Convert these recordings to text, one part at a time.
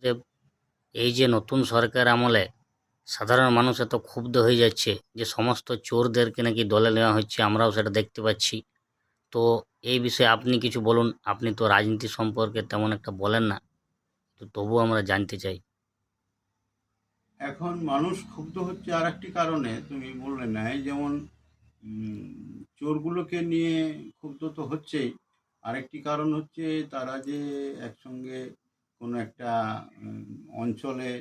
দেব, এই যে নতুন সরকার আমলে সাধারণ মানুষ এত ক্ষুব্ধ হয়ে যাচ্ছে যে সমস্ত চোরদেরকে নাকি দলে নেওয়া হচ্ছে, আমরাও সেটা দেখতে পাচ্ছি। তো এই বিষয়ে আপনি কিছু বলুন। আপনি তো রাজনীতি সম্পর্কে তেমন একটা বলেন না, তো তবুও আমরা জানতে চাই। এখন মানুষ ক্ষুব্ধ হচ্ছে আর একটি কারণে, তুমি বললে না, এই যেমন চোরগুলোকে নিয়ে ক্ষুব্ধ তো হচ্ছেই। আরেকটি কারণ হচ্ছে তারা যে একসঙ্গে কোনো একটা উম, অঞ্চলে,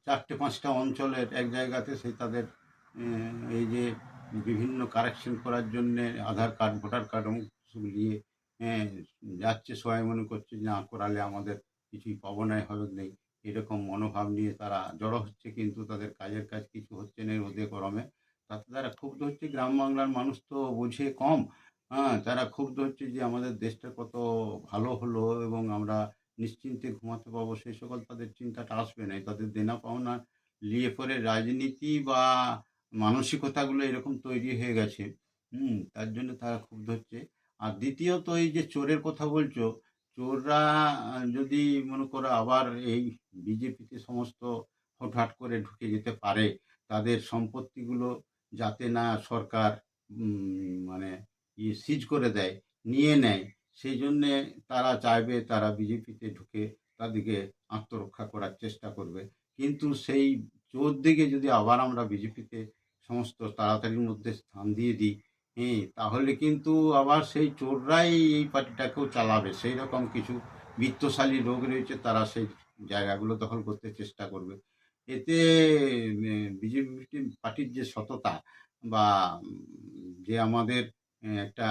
চারটে পাঁচটা অঞ্চলের এক জায়গাতে সেই তাদের এই যে বিভিন্ন কারেকশন করার জন্যে আধার কার্ড ভোটার কার্ড অমুক কিছু নিয়ে আহ, যাচ্ছে, সবাই মনে করছে যে না করালে আমাদের কিছুই পাবো না, হবে নেই, এরকম মনোভাব নিয়ে তারা জড়ো হচ্ছে, কিন্তু তাদের কাজের কাজ কিছু হচ্ছে না রোদে গরমে। তাতে তারা ক্ষুব্ধ হচ্ছে। গ্রাম বাংলার মানুষ তো বোঝে কম। হ্যাঁ, তারা ক্ষুব্ধ হচ্ছে যে আমাদের দেশটা কত ভালো হলো এবং আমরা নিশ্চিন্তে ঘুমাতে পাবো, সেই সকল তাদের চিন্তাটা আসবে না। তাদের দেনা পাওনা নিয়ে পরে রাজনীতি বা মানসিকতাগুলো এরকম তৈরি হয়ে গেছে। তার জন্য তারা ক্ষুব্ধ হচ্ছে। আর দ্বিতীয়ত এই যে চোরের কথা বলছো, চোররা যদি মনে করো আবার এই বিজেপিতে সমস্ত হুটহাট করে ঢুকে যেতে পারে, তাদের সম্পত্তিগুলো যাতে না সরকার মানে সিজ করে দেয়, নিয়ে নেয়, সেই জন্যে তারা চাইবে, তারা বিজেপিতে ঢুকে তাদেরকে আত্মরক্ষা করার চেষ্টা করবে। কিন্তু সেই চোর দিকে যদি আবার আমরা বিজেপিতে সমস্ত তাড়াতাড়ির মধ্যে স্থান দিয়ে দিই, হ্যাঁ, তাহলে কিন্তু আবার সেই চোররাই এই পার্টিটাকেও চালাবে। সেই রকম কিছু বিত্তশালী লোক রয়েছে, তারা সেই জায়গাগুলো দখল করতে চেষ্টা করবে। এতে বিজেপি পার্টির যে সততা বা যে আমাদের একটা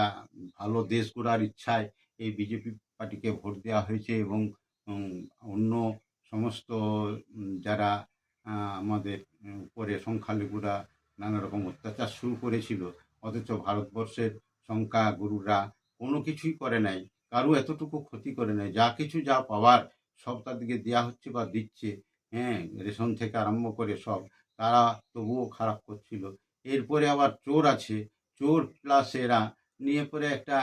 ভালো দেশ গড়ার ইচ্ছায় এই বিজেপি পার্টিকে ভোট দেওয়া হয়েছে, এবং উম, অন্য সমস্ত যারা আমাদের উপরে সংখ্যালঘুরা নানা রকম অত্যাচার শুরু করেছিল, অথচ ভারতবর্ষের সংখ্যাগুরুরা কোনো কিছুই করে নাই, কারো এতটুকু ক্ষতি করে নাই, যা কিছু যা পাওয়ার সব তাদেরকে দেওয়া হচ্ছে বা দিচ্ছে। হ্যাঁ, রেশন থেকে আরম্ভ করে সব, তারা তবুও খারাপ করছিল। এরপরে আবার চোর আছে, চোর প্লাস এরা নিয়ে পরে একটা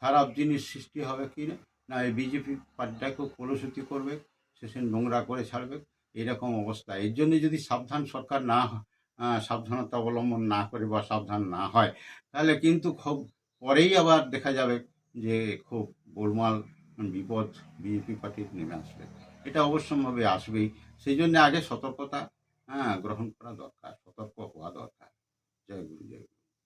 খারাপ জিনিস সৃষ্টি হবে কি না, না এই বিজেপি পার্টিটাকেও কলুষিত করবে, শেষে নোংরা করে ছাড়বে, এরকম অবস্থা। এর জন্য যদি সাবধান সরকার না সাবধানতা অবলম্বন না করে বা সাবধান না হয়, তাহলে কিন্তু খুব পরেই আবার দেখা যাবে যে খুব গোলমাল, বিপদ বিজেপি পার্টির নেমে আসবে। এটা অবশ্যম্ভাবে আসবেই। সেই জন্য আগে সতর্কতা গ্রহণ করা দরকার, সতর্ক হওয়া দরকার। জয় গুরু, জয় গুরু।